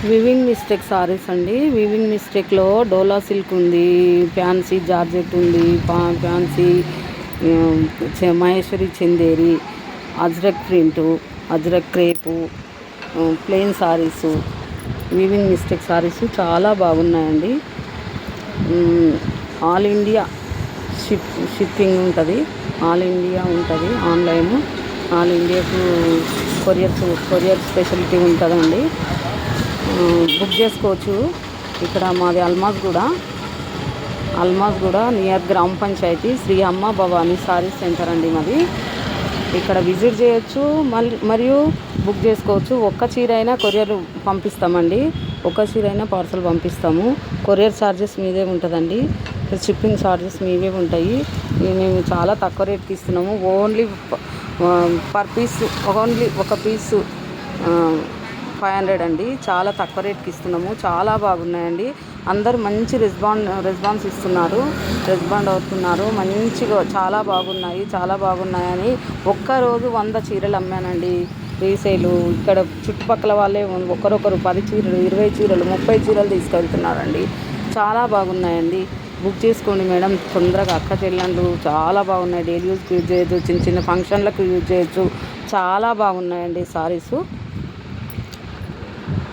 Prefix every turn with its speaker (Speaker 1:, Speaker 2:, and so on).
Speaker 1: Weaving mistake sarees అండి. Weaving మిస్టేక్లో Dola silk ఉంది, ఫ్యాన్సీ జార్జెట్ ఉంది, fancy Maheshwari Chanderi, Ajrak print, Ajrak crepe, plain sarees, weaving mistake sarees చాలా బాగున్నాయండి. ఆల్ ఇండియా షిప్పింగ్ ఉంటుంది, ఆల్ ఇండియా ఉంటుంది. ఆల్ ఇండియాకు కొరియర్ స్పెషాలిటీ ఉంటుందండి. బుక్ చేసుకోవచ్చు. ఇక్కడ మాది అల్మాజ్ కూడా నియర్ గ్రామ పంచాయతీ శ్రీ అమ్మ భవానీ సారీస్ సెంటర్ అండి మాది. ఇక్కడ విజిట్ చేయొచ్చు, మరియు బుక్ చేసుకోవచ్చు. ఒక్క చీర అయినా కొరియర్ పంపిస్తామండి, ఒక్క చీర అయినా పార్సల్ పంపిస్తాము. కొరియర్ ఛార్జెస్ మీదే ఉంటుందండి, షిప్పింగ్ ఛార్జెస్ మీవే ఉంటాయి. మేము చాలా తక్కువ రేట్కి ఇస్తున్నాము. ఓన్లీ పర్ పీస్ ఒక పీసు 500 అండి. చాలా తక్కువ రేట్కి ఇస్తున్నాము. చాలా బాగున్నాయండి. అందరూ మంచి రెస్పాన్స్ ఇస్తున్నారు, రెస్పాండ్ అవుతున్నారు. మంచిగా చాలా బాగున్నాయని ఒక్కరోజు 100 చీరలు అమ్మానండి. రీసేలు ఇక్కడ చుట్టుపక్కల వాళ్ళే ఒకరొకరు 10 చీరలు, 20 చీరలు, 30 చీరలు తీసుకెళ్తున్నారండి. చాలా బాగున్నాయండి. బుక్ చేసుకోండి మేడం, తొందరగా. అక్క చెల్లెళ్ళు చాలా బాగున్నాయి. డైలీ యూజ్కి యూజ్ చేయొచ్చు, చిన్న చిన్న ఫంక్షన్లకు యూజ్ చేయొచ్చు. చాలా బాగున్నాయండి సారీసు.